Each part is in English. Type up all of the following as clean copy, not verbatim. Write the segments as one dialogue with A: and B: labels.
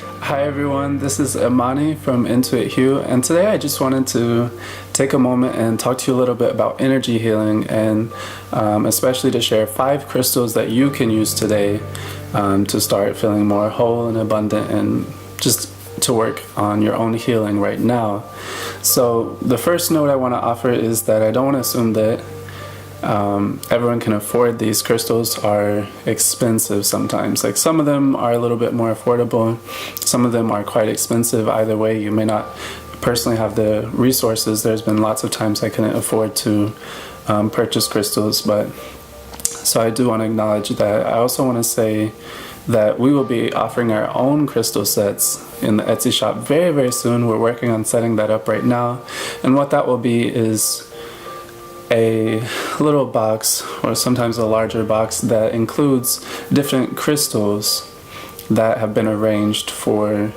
A: Hi everyone, this is Imani from Intuit.hue, and today I just wanted to take a moment and talk to you a little bit about energy healing, and especially to share 5 crystals that you can use today to start feeling more whole and abundant and just to work on your own healing right now. So the first note I want to offer is that I don't want to assume that everyone can afford these. Crystals are expensive sometimes. Like, some of them are a little bit more affordable, some of them are quite expensive. Either way, you may not personally have the resources. There's been lots of times I couldn't afford to purchase crystals, but so I do want to acknowledge that. I also want to say that we will be offering our own crystal sets in the Etsy shop very, very soon. We're working on setting that up right now, and what that will be is a little box, or sometimes a larger box, that includes different crystals that have been arranged for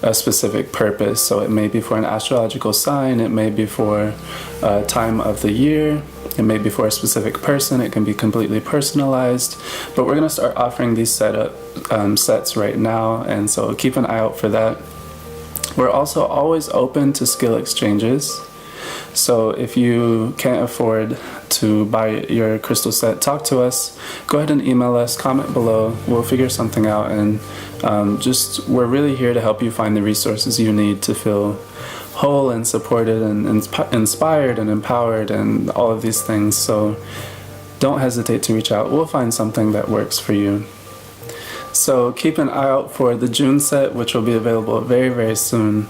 A: a specific purpose. So it may be for an astrological sign, it may be for a time of the year, it may be for a specific person, it can be completely personalized. But we're going to start offering these sets right now, and so keep an eye out for that. We're also always open to skill exchanges. So if you can't afford to buy your crystal set, talk to us, go ahead and email us, comment below, we'll figure something out, and we're really here to help you find the resources you need to feel whole and supported and inspired and empowered and all of these things. So don't hesitate to reach out. We'll find something that works for you. So keep an eye out for the June set, which will be available very, very soon.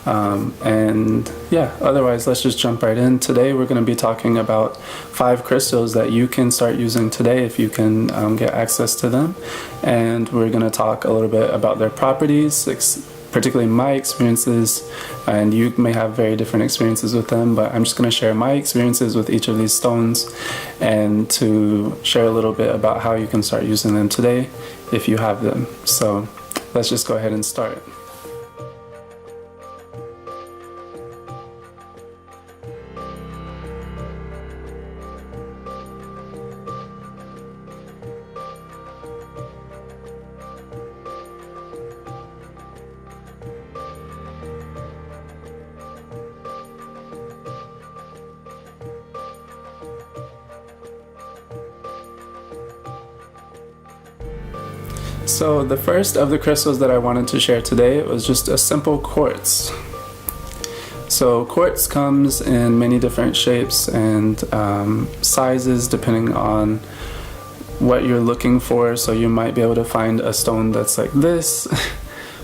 A: And yeah, otherwise let's just jump right in. Today we're going to be talking about 5 crystals that you can start using today if you can get access to them, and we're going to talk a little bit about their properties, particularly my experiences, and you may have very different experiences with them, but I'm just going to share my experiences with each of these stones and to share a little bit about how you can start using them today if you have them. So let's just go ahead and start. So the first of the crystals that I wanted to share today was just a simple quartz. So quartz comes in many different shapes and sizes depending on what you're looking for. So you might be able to find a stone that's like this,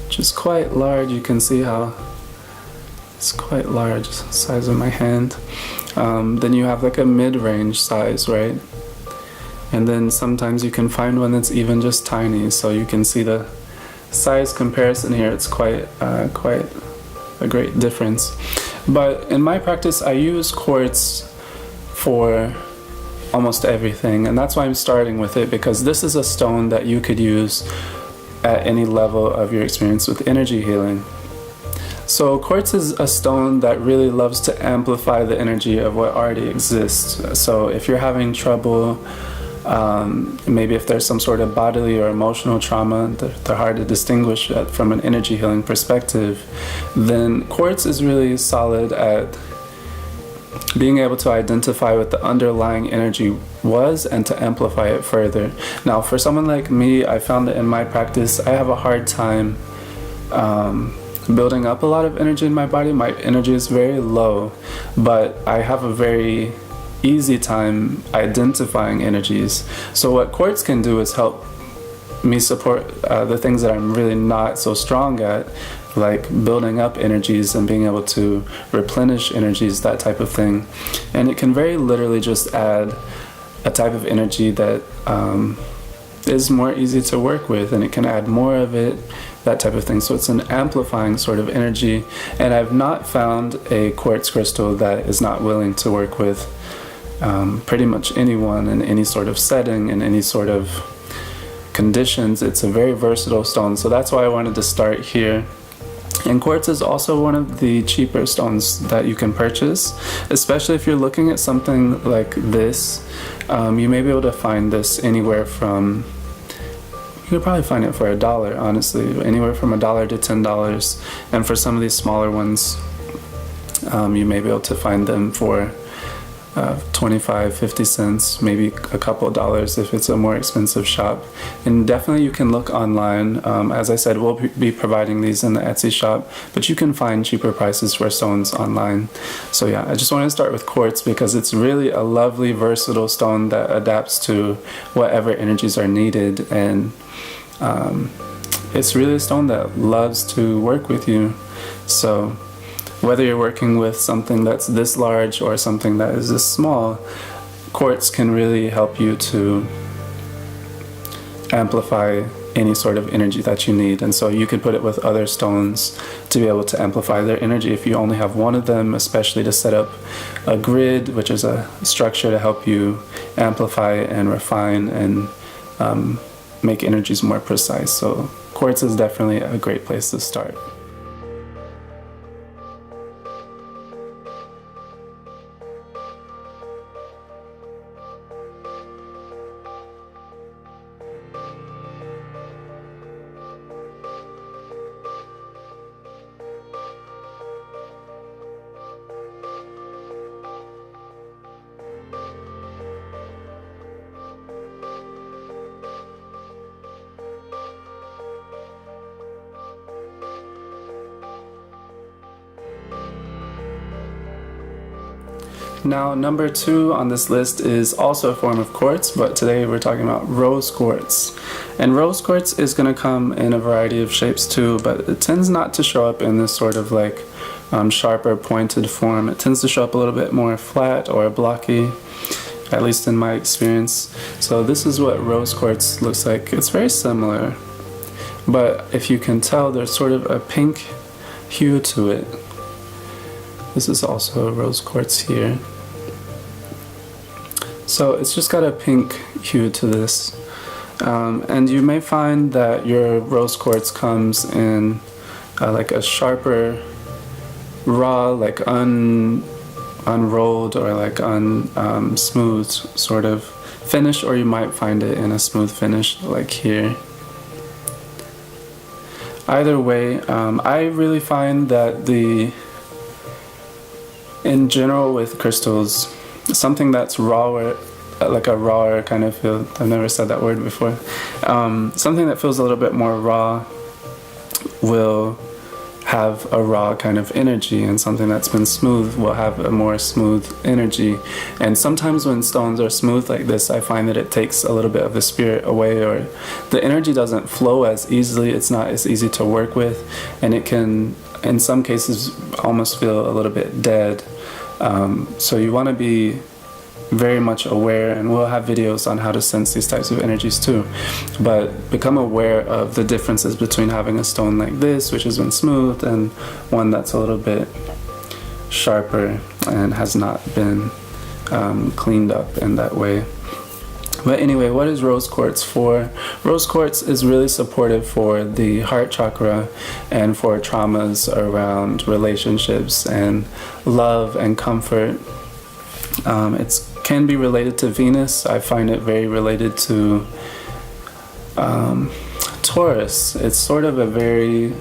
A: which is quite large. You can see how it's quite large, size of my hand. Then you have like a mid-range size, right? And then sometimes you can find one that's even just tiny, so you can see the size comparison here. It's quite a great difference. But in my practice, I use quartz for almost everything, and that's why I'm starting with it, because this is a stone that you could use at any level of your experience with energy healing. So quartz is a stone that really loves to amplify the energy of what already exists. So if you're having trouble, maybe if there's some sort of bodily or emotional trauma, they're hard to distinguish from an energy healing perspective, then quartz is really solid at being able to identify what the underlying energy was and to amplify it further. Now, for someone like me, I found that in my practice, I have a hard time building up a lot of energy in my body. My energy is very low, but I have a very easy time identifying energies. So what quartz can do is help me support the things that I'm really not so strong at, like building up energies and being able to replenish energies, that type of thing. And it can very literally just add a type of energy that is more easy to work with, and it can add more of it, that type of thing. So it's an amplifying sort of energy, and I've not found a quartz crystal that is not willing to work with pretty much anyone in any sort of setting, in any sort of conditions. It's a very versatile stone, so that's why I wanted to start here. And quartz is also one of the cheaper stones that you can purchase, especially if you're looking at something like this. You may be able to find this anywhere from could probably find it for $1, honestly, anywhere from $1 to $10. And for some of these smaller ones, you may be able to find them for 25, 50 cents, maybe a couple of dollars if it's a more expensive shop. And definitely you can look online. As I said, we'll be providing these in the Etsy shop, but you can find cheaper prices for stones online. So yeah, I just want to start with quartz because it's really a lovely, versatile stone that adapts to whatever energies are needed. And it's really a stone that loves to work with you. So whether you're working with something that's this large or something that is this small, quartz can really help you to amplify any sort of energy that you need. And so you could put it with other stones to be able to amplify their energy if you only have one of them, especially to set up a grid, which is a structure to help you amplify and refine and make energies more precise. So quartz is definitely a great place to start. Now, number 2 on this list is also a form of quartz, but today we're talking about rose quartz. And rose quartz is going to come in a variety of shapes too, but it tends not to show up in this sort of like sharper pointed form. It tends to show up a little bit more flat or blocky, at least in my experience. So this is what rose quartz looks like. It's very similar, but if you can tell, there's sort of a pink hue to it. This is also rose quartz here. So it's just got a pink hue to this. And you may find that your rose quartz comes in like a sharper, raw, like unrolled or like smooth sort of finish, or you might find it in a smooth finish like here. Either way, I really find that in general with crystals, something that's rawer, like a rawer kind of feel, I've never said that word before, something that feels a little bit more raw will have a raw kind of energy, and something that's been smooth will have a more smooth energy. And sometimes when stones are smooth like this, I find that it takes a little bit of the spirit away, or the energy doesn't flow as easily, it's not as easy to work with, and it can in some cases almost feel a little bit dead. So you want to be very much aware, and we'll have videos on how to sense these types of energies too, but become aware of the differences between having a stone like this, which has been smooth, and one that's a little bit sharper and has not been cleaned up in that way. But anyway, what is rose quartz for? Rose quartz is really supportive for the heart chakra and for traumas around relationships and love and comfort. It can be related to Venus. I find it very related to Taurus. It's sort of a very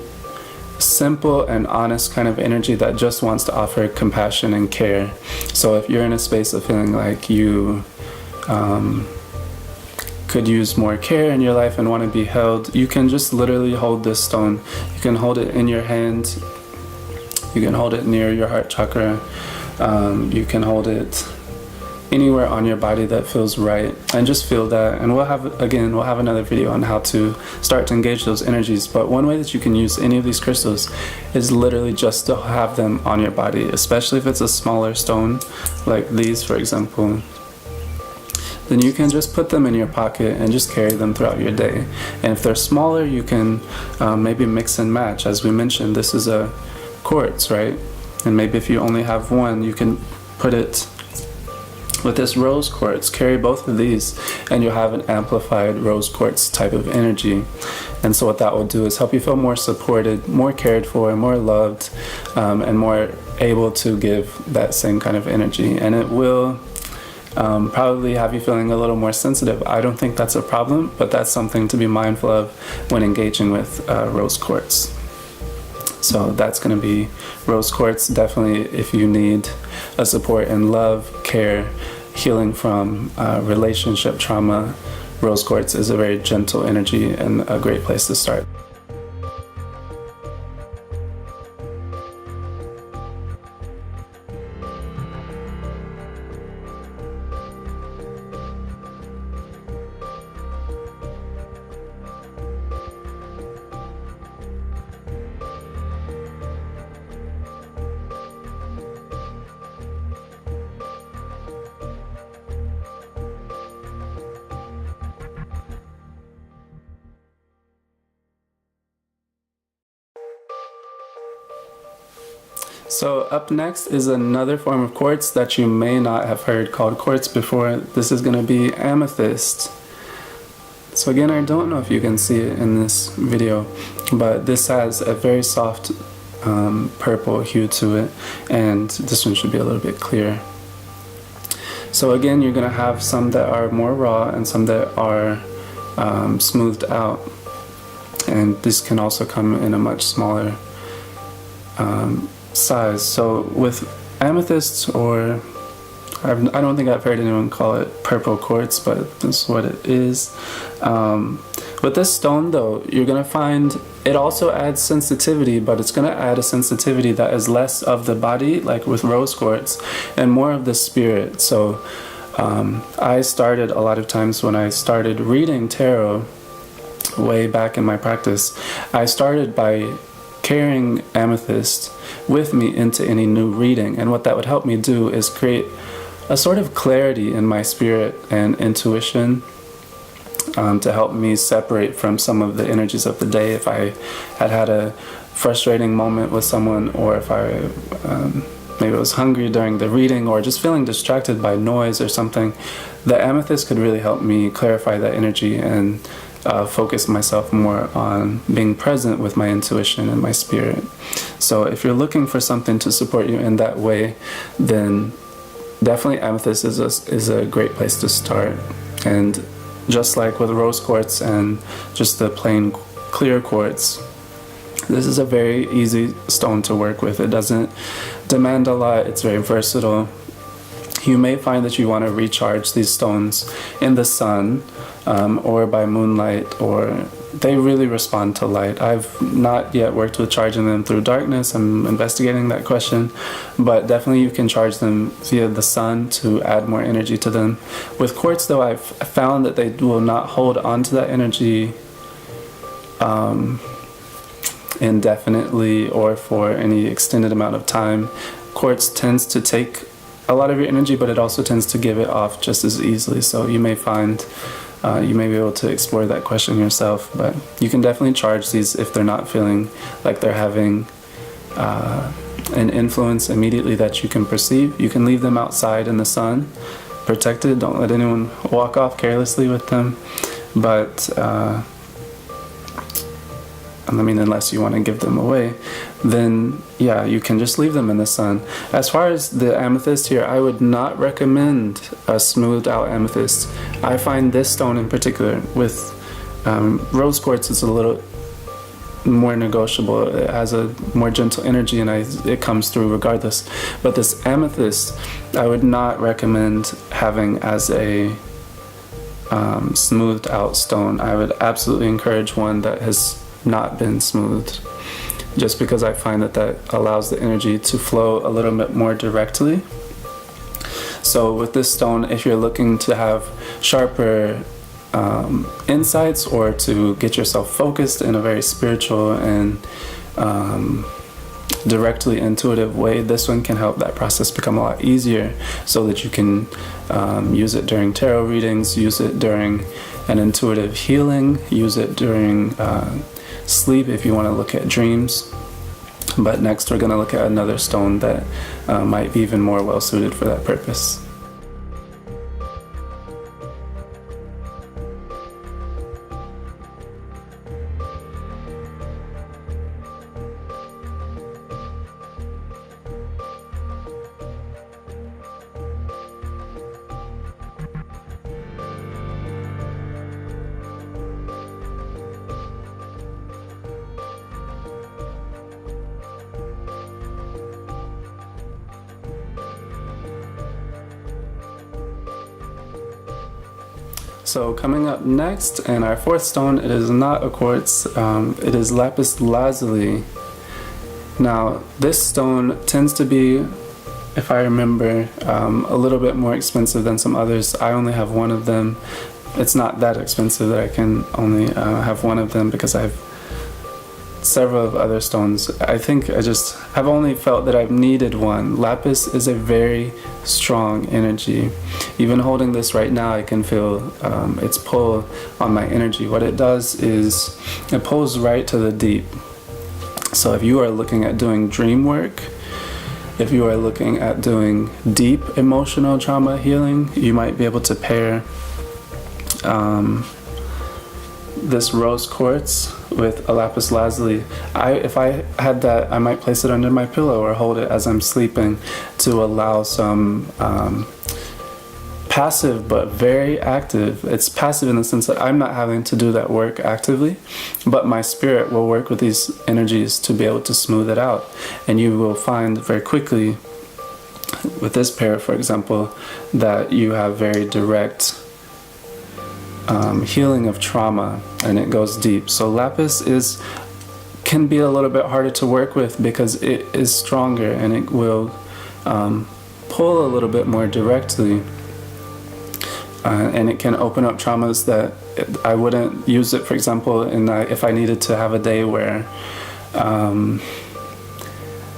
A: simple and honest kind of energy that just wants to offer compassion and care. So if you're in a space of feeling like you could use more care in your life and want to be held, you can just literally hold this stone. You can hold it in your hand, you can hold it near your heart chakra, you can hold it anywhere on your body that feels right, and just feel that. And we'll have another video on how to start to engage those energies. But one way that you can use any of these crystals is literally just to have them on your body, especially if it's a smaller stone like these, for example. Then you can just put them in your pocket and just carry them throughout your day. And if they're smaller, you can maybe mix and match. As we mentioned, this is a quartz, right? And maybe if you only have one, you can put it with this rose quartz, carry both of these, and you'll have an amplified rose quartz type of energy. And so what that will do is help you feel more supported, more cared for, more loved, and more able to give that same kind of energy. And it will probably have you feeling a little more sensitive. I don't think that's a problem, but that's something to be mindful of when engaging with rose quartz. So that's going to be rose quartz. Definitely, if you need a support in love, care, healing from relationship trauma, rose quartz is a very gentle energy and a great place to start. So up next is another form of quartz that you may not have heard called quartz before. This is going to be amethyst. So again, I don't know if you can see it in this video, but this has a very soft purple hue to it, and this one should be a little bit clearer. So again, you're going to have some that are more raw and some that are smoothed out, and this can also come in a much smaller size. So with amethyst, or I don't think I've heard anyone call it purple quartz, but that's what it is. With this stone though, you're gonna find it also adds sensitivity, but it's gonna add a sensitivity that is less of the body, like with rose quartz, and more of the spirit. So I started a lot of times when I started reading tarot way back in my practice, I started by carrying amethyst with me into any new reading, and what that would help me do is create a sort of clarity in my spirit and intuition, to help me separate from some of the energies of the day. If I had a frustrating moment with someone, or if I maybe was hungry during the reading, or just feeling distracted by noise or something, the amethyst could really help me clarify that energy and focus myself more on being present with my intuition and my spirit. So if you're looking for something to support you in that way, then definitely amethyst is a great place to start. And just like with rose quartz and just the plain clear quartz, this is a very easy stone to work with. It doesn't demand a lot. It's very versatile. You may find that you want to recharge these stones in the sun, or by moonlight, or they really respond to light. I've not yet worked with charging them through darkness. I'm investigating that question, but definitely you can charge them via the sun to add more energy to them. With quartz though, I've found that they will not hold on to that energy indefinitely or for any extended amount of time. Quartz tends to take a lot of your energy, but it also tends to give it off just as easily. So you may find you may be able to explore that question yourself, but you can definitely charge these if they're not feeling like they're having an influence immediately that you can perceive. You can leave them outside in the sun, protected. Don't let anyone walk off carelessly with them. But I mean, unless you want to give them away, then yeah, you can just leave them in the sun. As far as the amethyst here, I would not recommend a smoothed out amethyst. I find this stone in particular, with rose quartz, is a little more negotiable. It has a more gentle energy, and it comes through regardless. But this amethyst, I would not recommend having as a smoothed out stone. I would absolutely encourage one that has not been smoothed, just because I find that allows the energy to flow a little bit more directly. So with this stone, if you're looking to have sharper insights, or to get yourself focused in a very spiritual and directly intuitive way, this one can help that process become a lot easier, so that you can use it during tarot readings, use it during an intuitive healing, use it during sleep if you want to look at dreams. But next we're going to look at another stone that might be even more well suited for that purpose. So coming up next, and our fourth stone, it is not a quartz, it is Lapis Lazuli. Now, this stone tends to be, if I remember, a little bit more expensive than some others. I only have one of them. It's not that expensive that I can only have one of them because I have several of other stones. I think I've only felt that I've needed one. Lapis is a very strong energy. Even holding this right now, I can feel its pull on my energy. What it does is it pulls right to the deep. So if you are looking at doing dream work, if you are looking at doing deep emotional trauma healing, you might be able to pair this rose quartz with a lapis lazuli. If I had that, I might place it under my pillow or hold it as I'm sleeping to allow some passive but very active. It's passive in the sense that I'm not having to do that work actively, but my spirit will work with these energies to be able to smooth it out. And you will find very quickly with this pair, for example, that you have very direct healing of trauma, and it goes deep. So lapis can be a little bit harder to work with because it is stronger and it will pull a little bit more directly, and it can open up traumas that I wouldn't use it, for example, if I needed to have a day where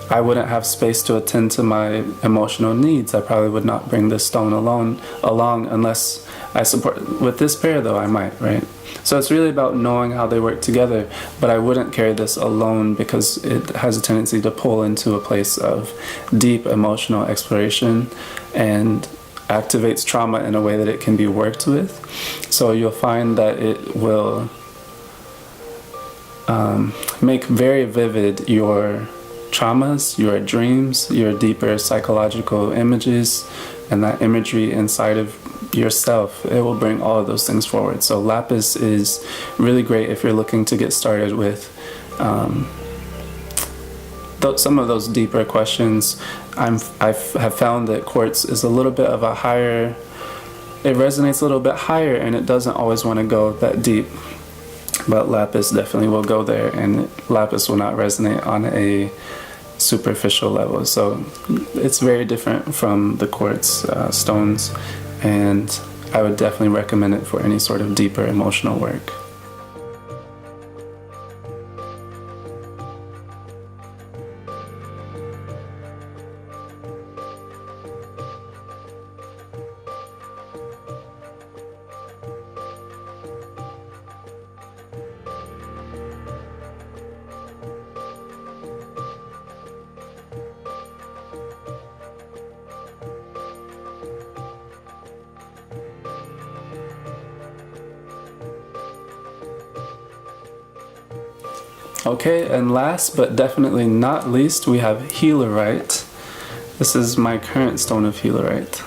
A: I wouldn't have space to attend to my emotional needs. I probably would not bring this stone along unless I support. With this pair though, I might, right? So it's really about knowing how they work together, but I wouldn't carry this alone because it has a tendency to pull into a place of deep emotional exploration and activates trauma in a way that it can be worked with. So you'll find that it will make very vivid your traumas, your dreams, your deeper psychological images, and that imagery inside of yourself. It will bring all of those things forward. So lapis is really great if you're looking to get started with some of those deeper questions. I have found that quartz is a little bit of a higher, it resonates a little bit higher, and it doesn't always want to go that deep. But lapis definitely will go there, and lapis will not resonate on a superficial level. So it's very different from the quartz stones, and I would definitely recommend it for any sort of deeper emotional work. Okay, and last but definitely not least, we have Healerite. This is my current stone of Healerite.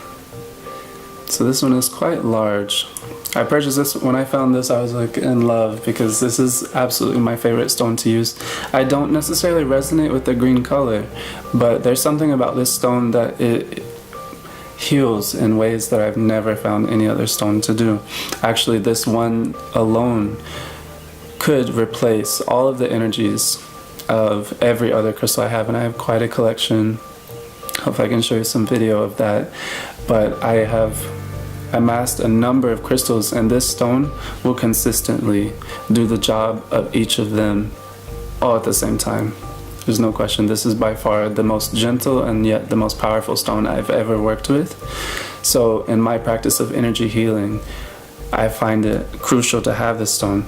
A: So this one is quite large. I purchased this, when I found this I was like in love because this is absolutely my favorite stone to use. I don't necessarily resonate with the green color, but there's something about this stone that it heals in ways that I've never found any other stone to do. Actually, this one alone could replace all of the energies of every other crystal I have, and I have quite a collection. Hope I can show you some video of that. But I have amassed a number of crystals, and this stone will consistently do the job of each of them all at the same time. There's no question. This is by far the most gentle and yet the most powerful stone I've ever worked with. So in my practice of energy healing, I find it crucial to have this stone.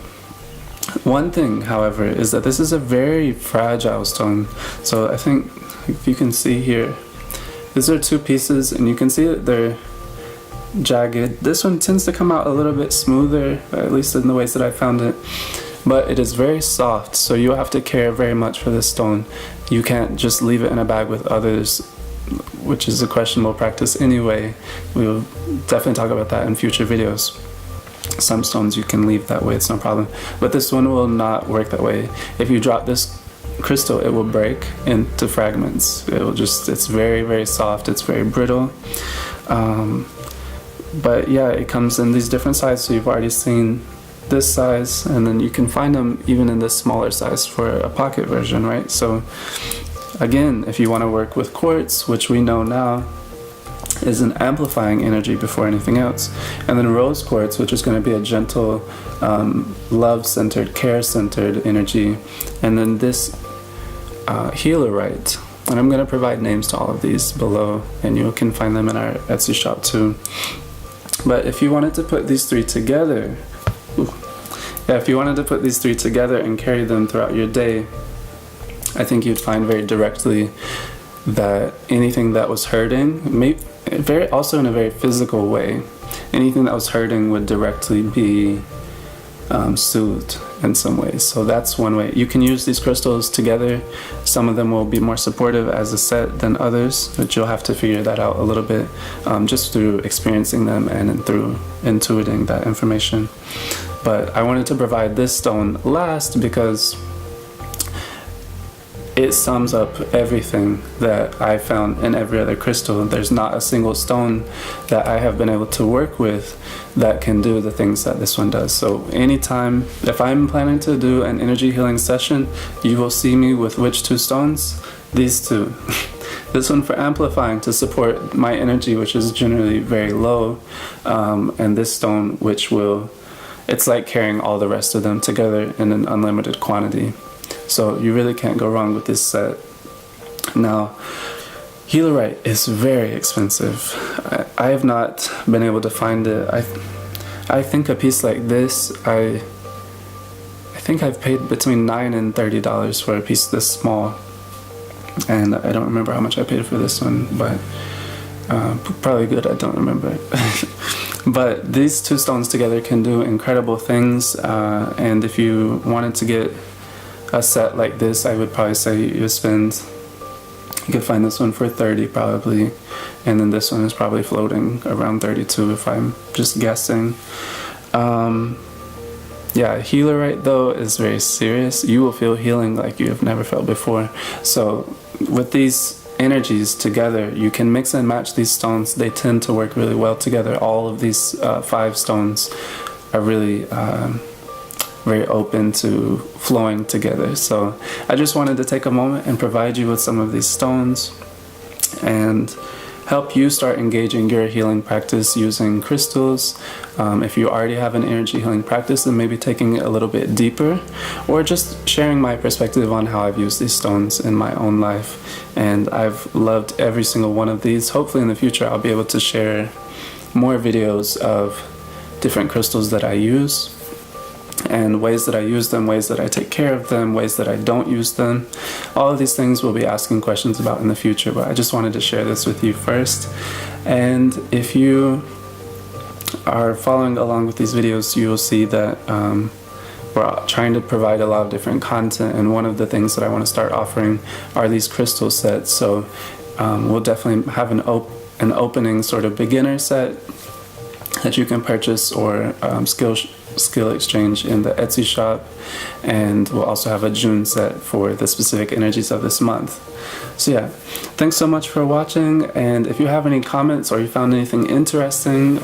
A: One thing, however, is that this is a very fragile stone. So I think if you can see here, these are two pieces, and you can see that they're jagged. This one tends to come out a little bit smoother, at least in the ways that I found it. But it is very soft, so you have to care very much for this stone. You can't just leave it in a bag with others, which is a questionable practice anyway. We will definitely talk about that in future videos. Some stones you can leave that way, it's no problem. But this one will not work that way. If you drop this crystal, it will break into fragments. It's very, very soft, it's very brittle. But yeah, it comes in these different sizes, so you've already seen this size, and then you can find them even in this smaller size for a pocket version, right? So again, if you want to work with quartz, which we know now is an amplifying energy before anything else, and then rose quartz, which is going to be a gentle, love-centered, care-centered energy, and then this Healerite. And I'm going to provide names to all of these below, and you can find them in our Etsy shop too. But if you wanted to put these three together, if you wanted to put these three together and carry them throughout your day, I think you'd find very directly that anything that was hurting, also in a very physical way, anything that was hurting would directly be soothed in some ways. So that's one way. You can use these crystals together. Some of them will be more supportive as a set than others, but you'll have to figure that out a little bit, just through experiencing them and through intuiting that information. But I wanted to provide this stone last because it sums up everything that I found in every other crystal. There's not a single stone that I have been able to work with that can do the things that this one does. So anytime, if I'm planning to do an energy healing session, you will see me with which two stones? These two. This one for amplifying to support my energy, which is generally very low, and this stone which will, it's like carrying all the rest of them together in an unlimited quantity. So you really can't go wrong with this set. Now, Healerite is very expensive. I have not been able to find it. I think a piece like this, I think I've paid between $9 and $30 for a piece this small. And I don't remember how much I paid for this one, but probably good, I don't remember. But these two stones together can do incredible things, and if you wanted to get a set like this, I would probably say you could find this one for $30 probably, and then this one is probably floating around $32 if I'm just guessing. Yeah, Healerite though is very serious. You will feel healing like you have never felt before. So with these energies together, you can mix and match these stones. They tend to work really well together. All of these 5 stones are really very open to flowing together. So I just wanted to take a moment and provide you with some of these stones and help you start engaging your healing practice using crystals. If you already have an energy healing practice, then maybe taking it a little bit deeper, or just sharing my perspective on how I've used these stones in my own life. And I've loved every single one of these. Hopefully in the future I'll be able to share more videos of different crystals that I use, and ways that I use them, ways that I take care of them, ways that I don't use them. All of these things we'll be asking questions about in the future, but I just wanted to share this with you first. And if you are following along with these videos, you will see that we're trying to provide a lot of different content, and one of the things that I want to start offering are these crystal sets. So we'll definitely have an opening sort of beginner set that you can purchase, or skill exchange in the Etsy shop, and we'll also have a June set for the specific energies of this month. So yeah, thanks so much for watching, and if you have any comments or you found anything interesting,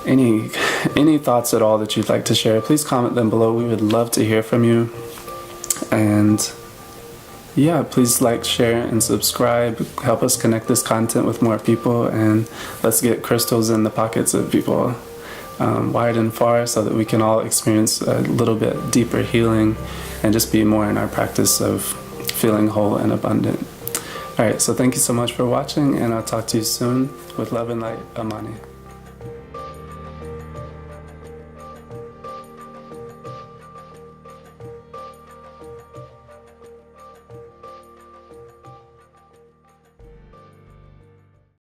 A: any thoughts at all that you'd like to share, please comment them below. We would love to hear from you. And yeah, please like, share, and subscribe. Help us connect this content with more people, and let's get crystals in the pockets of people wide and far, so that we can all experience a little bit deeper healing and just be more in our practice of feeling whole and abundant. Alright, so thank you so much for watching, and I'll talk to you soon. With love and light, Amani.